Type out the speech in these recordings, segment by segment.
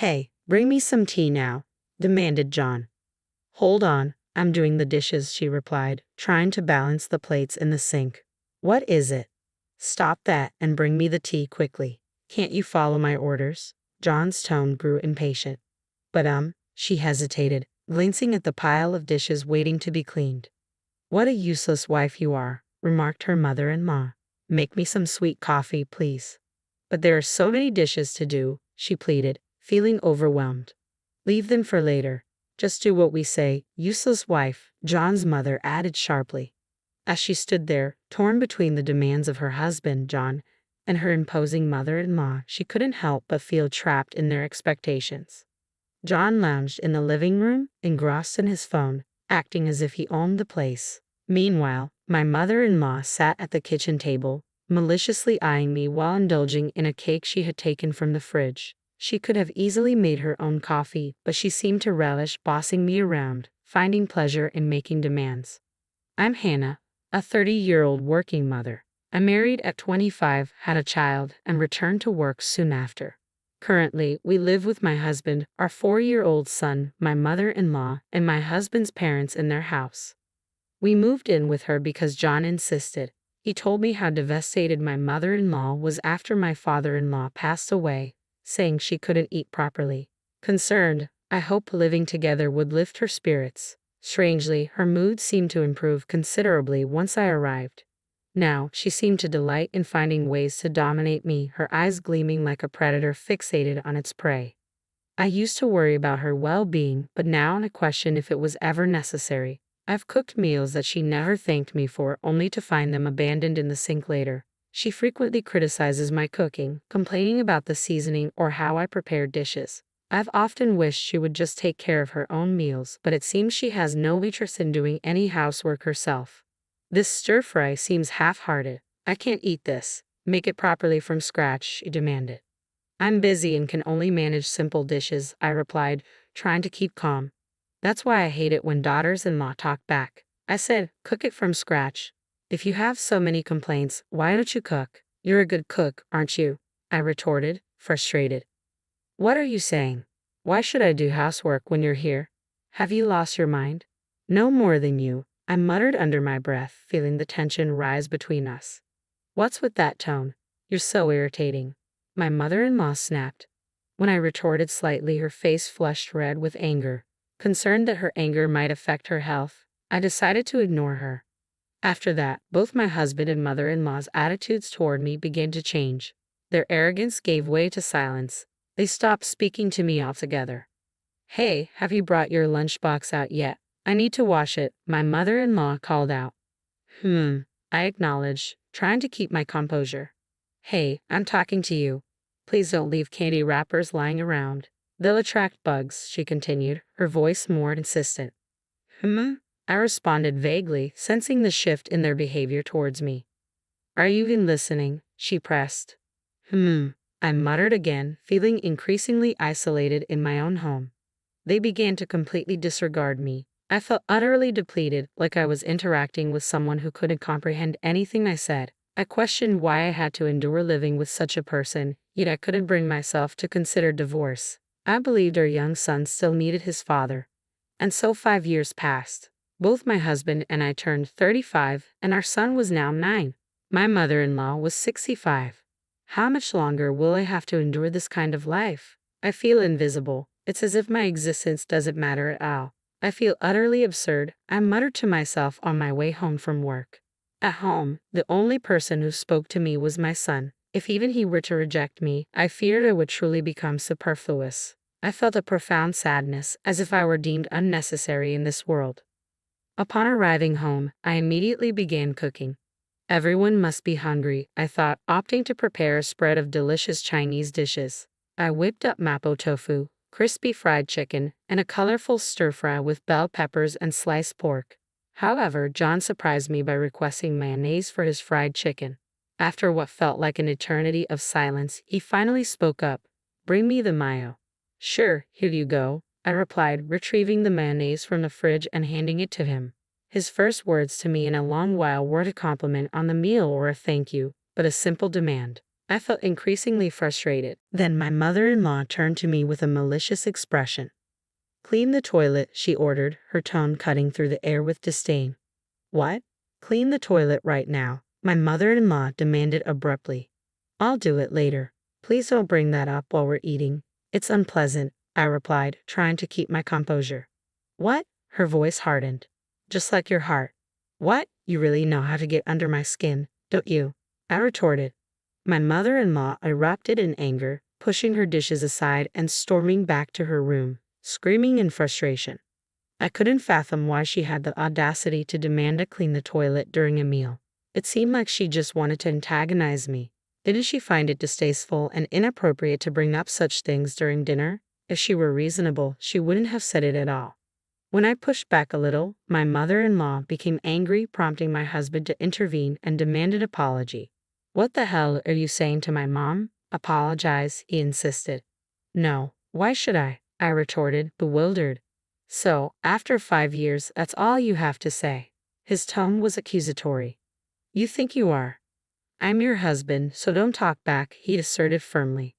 Hey, bring me some tea now, demanded John. Hold on, I'm doing the dishes, she replied, trying to balance the plates in the sink. What is it? Stop that and bring me the tea quickly. Can't you follow my orders? John's tone grew impatient. But she hesitated, glancing at the pile of dishes waiting to be cleaned. What a useless wife you are, remarked her mother-in-law. Make me some sweet coffee, please. But there are so many dishes to do, she pleaded, feeling overwhelmed. Leave them for later. Just do what we say, useless wife, John's mother added sharply. As she stood there, torn between the demands of her husband, John, and her imposing mother-in-law, she couldn't help but feel trapped in their expectations. John lounged in the living room, engrossed in his phone, acting as if he owned the place. Meanwhile, my mother-in-law sat at the kitchen table, maliciously eyeing me while indulging in a cake she had taken from the fridge. She could have easily made her own coffee, but she seemed to relish bossing me around, finding pleasure in making demands. I'm Hannah, a 30-year-old working mother. I married at 25, had a child, and returned to work soon after. Currently, we live with my husband, our 4-year-old son, my mother-in-law, and my husband's parents in their house. We moved in with her because John insisted. He told me how devastated my mother-in-law was after my father-in-law passed away, saying she couldn't eat properly. Concerned, I hoped living together would lift her spirits. Strangely, her mood seemed to improve considerably once I arrived. Now, she seemed to delight in finding ways to dominate me, her eyes gleaming like a predator fixated on its prey. I used to worry about her well-being, but now I question if it was ever necessary. I've cooked meals that she never thanked me for, only to find them abandoned in the sink later. She frequently criticizes my cooking, complaining about the seasoning or how I prepare dishes. I've often wished she would just take care of her own meals, but it seems she has no interest in doing any housework herself. This stir-fry seems half-hearted. I can't eat this. Make it properly from scratch, she demanded. I'm busy and can only manage simple dishes, I replied, trying to keep calm. That's why I hate it when daughters-in-law talk back. I said, cook it from scratch. If you have so many complaints, why don't you cook? You're a good cook, aren't you? I retorted, frustrated. What are you saying? Why should I do housework when you're here? Have you lost your mind? No more than you, I muttered under my breath, feeling the tension rise between us. What's with that tone? You're so irritating. My mother-in-law snapped. When I retorted slightly, her face flushed red with anger. Concerned that her anger might affect her health, I decided to ignore her. After that, both my husband and mother-in-law's attitudes toward me began to change. Their arrogance gave way to silence. They stopped speaking to me altogether. Hey, have you brought your lunchbox out yet? I need to wash it, my mother-in-law called out. I acknowledged, trying to keep my composure. Hey, I'm talking to you. Please don't leave candy wrappers lying around. They'll attract bugs, she continued, her voice more insistent. I responded vaguely, sensing the shift in their behavior towards me. Are you even listening? She pressed. I muttered again, feeling increasingly isolated in my own home. They began to completely disregard me. I felt utterly depleted, like I was interacting with someone who couldn't comprehend anything I said. I questioned why I had to endure living with such a person, yet I couldn't bring myself to consider divorce. I believed our young son still needed his father. And so 5 years passed. Both my husband and I turned 35, and our son was now 9. My mother-in-law was 65. How much longer will I have to endure this kind of life? I feel invisible. It's as if my existence doesn't matter at all. I feel utterly absurd, I muttered to myself on my way home from work. At home, the only person who spoke to me was my son. If even he were to reject me, I feared I would truly become superfluous. I felt a profound sadness, as if I were deemed unnecessary in this world. Upon arriving home, I immediately began cooking. Everyone must be hungry, I thought, opting to prepare a spread of delicious Chinese dishes. I whipped up mapo tofu, crispy fried chicken, and a colorful stir-fry with bell peppers and sliced pork. However, John surprised me by requesting mayonnaise for his fried chicken. After what felt like an eternity of silence, he finally spoke up. Bring me the mayo. Sure, here you go, I replied, retrieving the mayonnaise from the fridge and handing it to him. His first words to me in a long while weren't a compliment on the meal or a thank you, but a simple demand. I felt increasingly frustrated. Then my mother-in-law turned to me with a malicious expression. Clean the toilet, she ordered, her tone cutting through the air with disdain. What? Clean the toilet right now, my mother-in-law demanded abruptly. I'll do it later. Please don't bring that up while we're eating. It's unpleasant, I replied, trying to keep my composure. What? Her voice hardened. Just like your heart. What? You really know how to get under my skin, don't you? I retorted. My mother-in-law erupted in anger, pushing her dishes aside and storming back to her room, screaming in frustration. I couldn't fathom why she had the audacity to demand to clean the toilet during a meal. It seemed like she just wanted to antagonize me. Didn't she find it distasteful and inappropriate to bring up such things during dinner? If she were reasonable, she wouldn't have said it at all. When I pushed back a little, my mother-in-law became angry, prompting my husband to intervene and demanded apology. What the hell are you saying to my mom? Apologize, he insisted. No, why should I? I retorted, bewildered. So, after 5 years, that's all you have to say. His tone was accusatory. You think you are? I'm your husband, so don't talk back, he asserted firmly.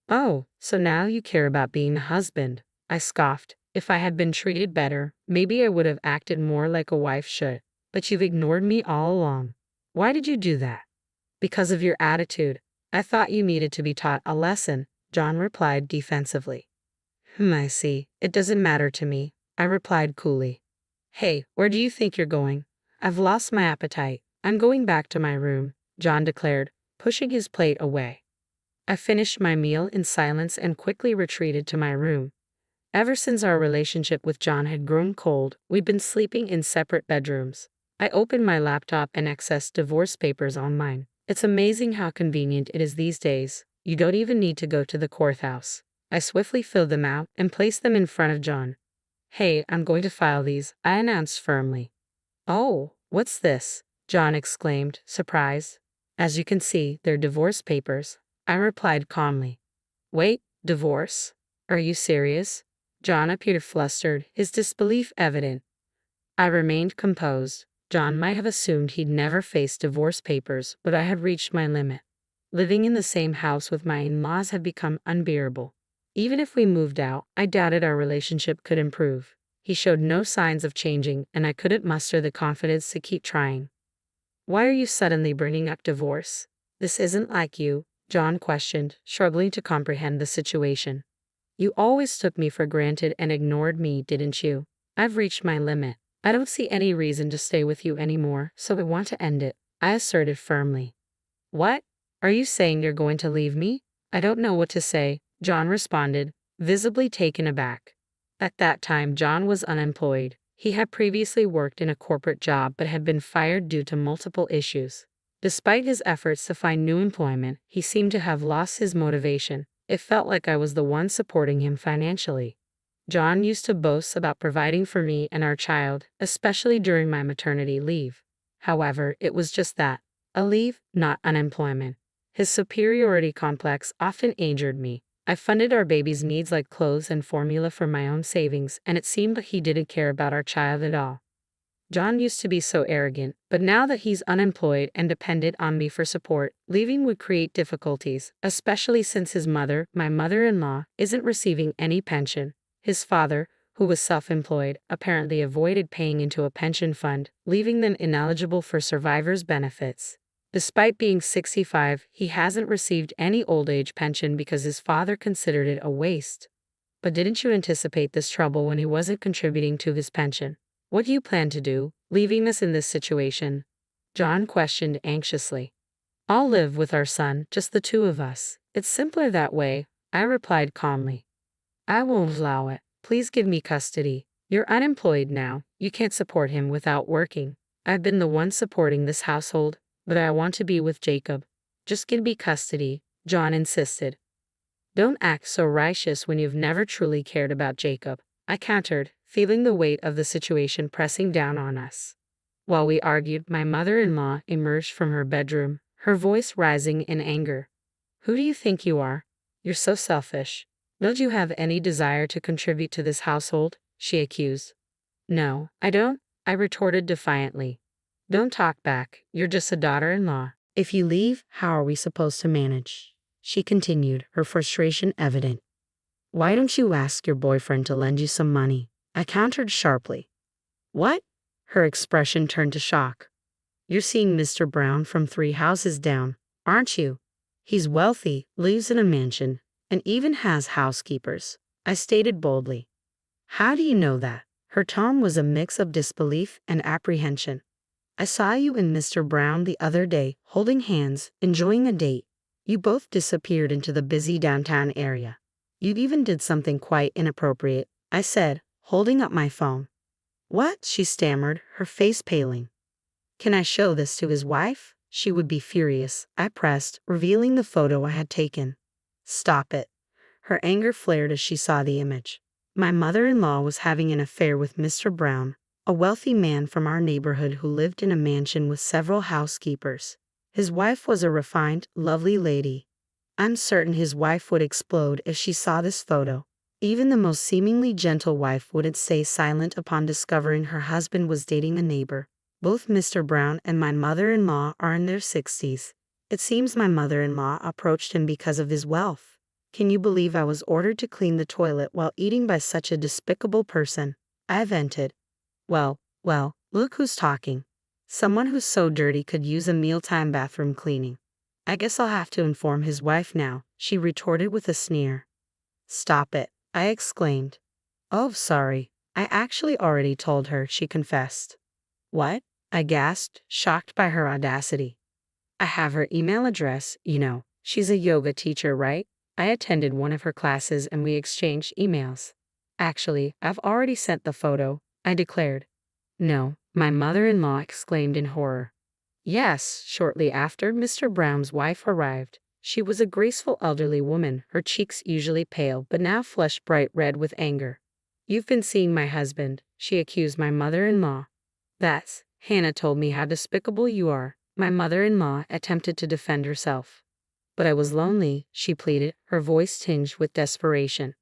Oh, so now you care about being a husband, I scoffed. If I had been treated better, maybe I would have acted more like a wife should. But you've ignored me all along. Why did you do that? Because of your attitude. I thought you needed to be taught a lesson, John replied defensively. I see. It doesn't matter to me, I replied coolly. Hey, where do you think you're going? I've lost my appetite. I'm going back to my room, John declared, pushing his plate away. I finished my meal in silence and quickly retreated to my room. Ever since our relationship with John had grown cold, we'd been sleeping in separate bedrooms. I opened my laptop and accessed divorce papers online. It's amazing how convenient it is these days. You don't even need to go to the courthouse. I swiftly filled them out and placed them in front of John. Hey, I'm going to file these, I announced firmly. Oh, what's this? John exclaimed, surprised. As you can see, they're divorce papers, I replied calmly. Wait, divorce? Are you serious? John appeared flustered, his disbelief evident. I remained composed. John might have assumed he'd never face divorce papers, but I had reached my limit. Living in the same house with my in-laws had become unbearable. Even if we moved out, I doubted our relationship could improve. He showed no signs of changing, and I couldn't muster the confidence to keep trying. Why are you suddenly bringing up divorce? This isn't like you, John questioned, struggling to comprehend the situation. You always took me for granted and ignored me, didn't you? I've reached my limit. I don't see any reason to stay with you anymore, so I want to end it, I asserted firmly. What? Are you saying you're going to leave me? I don't know what to say, John responded, visibly taken aback. At that time, John was unemployed. He had previously worked in a corporate job but had been fired due to multiple issues. Despite his efforts to find new employment, he seemed to have lost his motivation. It felt like I was the one supporting him financially. John used to boast about providing for me and our child, especially during my maternity leave. However, it was just that, a leave, not unemployment. His superiority complex often injured me. I funded our baby's needs like clothes and formula from my own savings, and it seemed like he didn't care about our child at all. John used to be so arrogant, but now that he's unemployed and dependent on me for support, leaving would create difficulties, especially since his mother, my mother-in-law, isn't receiving any pension. His father, who was self-employed, apparently avoided paying into a pension fund, leaving them ineligible for survivors' benefits. Despite being 65, he hasn't received any old age pension because his father considered it a waste. But didn't you anticipate this trouble when he wasn't contributing to his pension? What do you plan to do, leaving us in this situation? John questioned anxiously. I'll live with our son, just the two of us. It's simpler that way, I replied calmly. I won't allow it. Please give me custody. You're unemployed now. You can't support him without working. I've been the one supporting this household, but I want to be with Jacob. Just give me custody, John insisted. Don't act so righteous when you've never truly cared about Jacob, I countered, feeling the weight of the situation pressing down on us. While we argued, my mother-in-law emerged from her bedroom, her voice rising in anger. Who do you think you are? You're so selfish. Don't you have any desire to contribute to this household? She accused. No, I don't, I retorted defiantly. Don't talk back, you're just a daughter-in-law. If you leave, how are we supposed to manage? She continued, her frustration evident. Why don't you ask your boyfriend to lend you some money? I countered sharply. What? Her expression turned to shock. You're seeing Mr. Brown from 3 houses down, aren't you? He's wealthy, lives in a mansion, and even has housekeepers, I stated boldly. How do you know that? Her tone was a mix of disbelief and apprehension. I saw you and Mr. Brown the other day, holding hands, enjoying a date. You both disappeared into the busy downtown area. You even did something quite inappropriate, I said, holding up my phone. What? She stammered, her face paling. Can I show this to his wife? She would be furious, I pressed, revealing the photo I had taken. Stop it. Her anger flared as she saw the image. My mother-in-law was having an affair with Mr. Brown, a wealthy man from our neighborhood who lived in a mansion with several housekeepers. His wife was a refined, lovely lady. I'm certain his wife would explode if she saw this photo. Even the most seemingly gentle wife wouldn't stay silent upon discovering her husband was dating a neighbor. Both Mr. Brown and my mother-in-law are in their 60s. It seems my mother-in-law approached him because of his wealth. Can you believe I was ordered to clean the toilet while eating by such a despicable person? I vented. Well, look who's talking. Someone who's so dirty could use a mealtime bathroom cleaning. I guess I'll have to inform his wife now, she retorted with a sneer. Stop it, I exclaimed. Oh, sorry. I actually already told her, she confessed. What? I gasped, shocked by her audacity. I have her email address, you know. She's a yoga teacher, right? I attended one of her classes and we exchanged emails. Actually, I've already sent the photo, I declared. No, my mother-in-law exclaimed in horror. Yes, shortly after, Mr. Brown's wife arrived. She was a graceful elderly woman, her cheeks usually pale but now flushed bright red with anger. You've been seeing my husband, she accused my mother-in-law. That's, Hannah told me how despicable you are. My mother-in-law attempted to defend herself. But I was lonely, she pleaded, her voice tinged with desperation.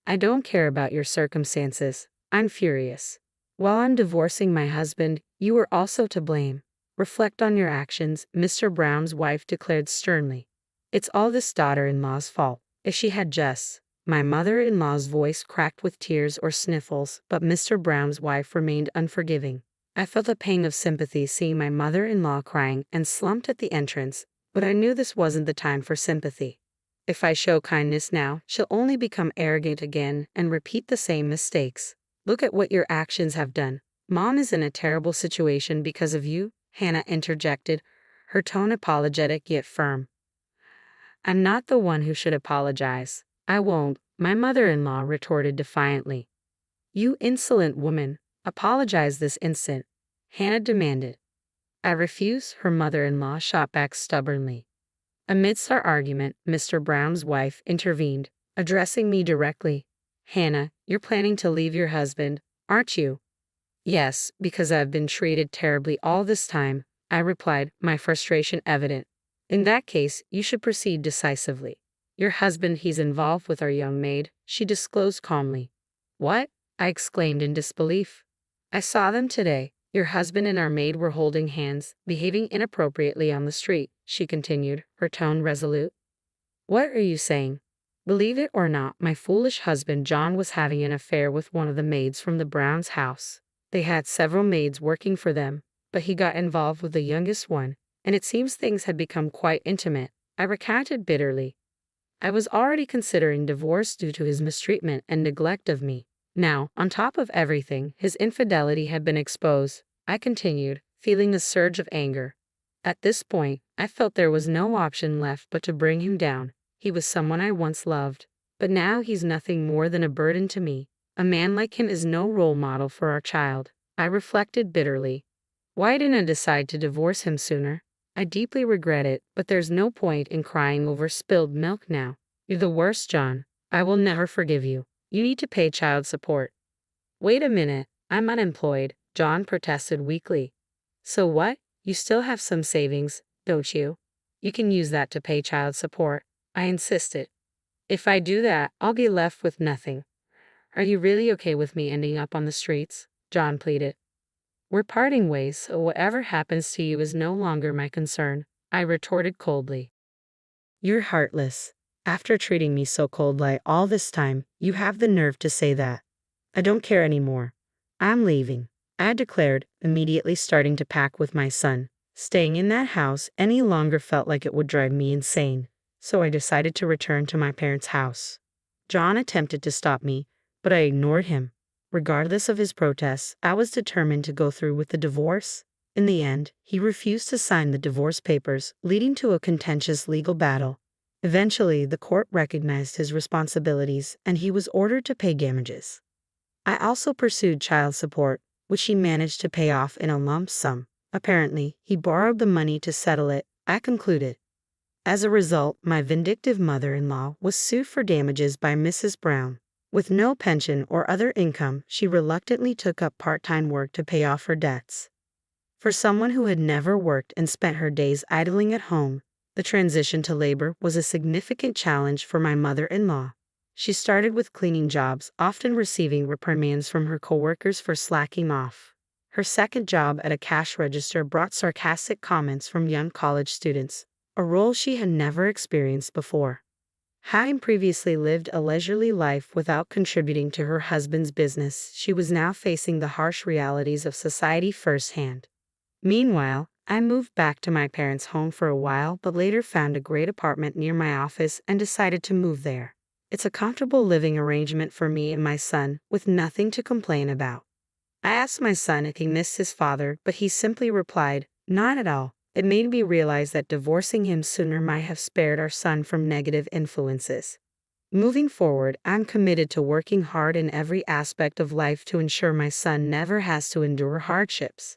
I don't care about your circumstances. I'm furious. While I'm divorcing my husband, you were also to blame. Reflect on your actions, Mr. Brown's wife declared sternly. It's all this daughter-in-law's fault. If she had just... My mother-in-law's voice cracked with tears or sniffles, but Mr. Brown's wife remained unforgiving. I felt a pang of sympathy seeing my mother-in-law crying and slumped at the entrance, but I knew this wasn't the time for sympathy. If I show kindness now, she'll only become arrogant again and repeat the same mistakes. Look at what your actions have done. Mom is in a terrible situation because of you, Hannah interjected, her tone apologetic yet firm. I'm not the one who should apologize. I won't, my mother-in-law retorted defiantly. You insolent woman, apologize this instant, Hannah demanded. I refuse, her mother-in-law shot back stubbornly. Amidst our argument, Mr. Brown's wife intervened, addressing me directly. Hannah, you're planning to leave your husband, aren't you? Yes, because I've been treated terribly all this time, I replied, my frustration evident. In that case, you should proceed decisively. Your husband, he's involved with our young maid, she disclosed calmly. What? I exclaimed in disbelief. I saw them today. Your husband and our maid were holding hands, behaving inappropriately on the street, she continued, her tone resolute. What are you saying? Believe it or not, my foolish husband John was having an affair with one of the maids from the Browns' house. They had several maids working for them, but he got involved with the youngest one, and it seems things had become quite intimate, I recounted bitterly. I was already considering divorce due to his mistreatment and neglect of me. Now, on top of everything, his infidelity had been exposed, I continued, feeling a surge of anger. At this point, I felt there was no option left but to bring him down. He was someone I once loved, but now he's nothing more than a burden to me. A man like him is no role model for our child, I reflected bitterly. Why didn't I decide to divorce him sooner? I deeply regret it, but there's no point in crying over spilled milk now. You're the worst, John. I will never forgive you. You need to pay child support. Wait a minute, I'm unemployed, John protested weakly. So what? You still have some savings, don't you? You can use that to pay child support, I insisted. If I do that, I'll be left with nothing. Are you really okay with me ending up on the streets? John pleaded. We're parting ways, so whatever happens to you is no longer my concern, I retorted coldly. You're heartless. After treating me so coldly all this time, you have the nerve to say that. I don't care anymore. I'm leaving, I declared, immediately starting to pack with my son. Staying in that house any longer felt like it would drive me insane, so I decided to return to my parents' house. John attempted to stop me, but I ignored him. Regardless of his protests, I was determined to go through with the divorce. In the end, he refused to sign the divorce papers, leading to a contentious legal battle. Eventually, the court recognized his responsibilities and he was ordered to pay damages. I also pursued child support, which he managed to pay off in a lump sum. Apparently, he borrowed the money to settle it, I concluded. As a result, my vindictive mother-in-law was sued for damages by Mrs. Brown. With no pension or other income, she reluctantly took up part-time work to pay off her debts. For someone who had never worked and spent her days idling at home, the transition to labor was a significant challenge for my mother-in-law. She started with cleaning jobs, often receiving reprimands from her coworkers for slacking off. Her second job at a cash register brought sarcastic comments from young college students, a role she had never experienced before. Having previously lived a leisurely life without contributing to her husband's business, she was now facing the harsh realities of society firsthand. Meanwhile, I moved back to my parents' home for a while but later found a great apartment near my office and decided to move there. It's a comfortable living arrangement for me and my son, with nothing to complain about. I asked my son if he missed his father, but he simply replied, "Not at all." It made me realize that divorcing him sooner might have spared our son from negative influences. Moving forward, I'm committed to working hard in every aspect of life to ensure my son never has to endure hardships.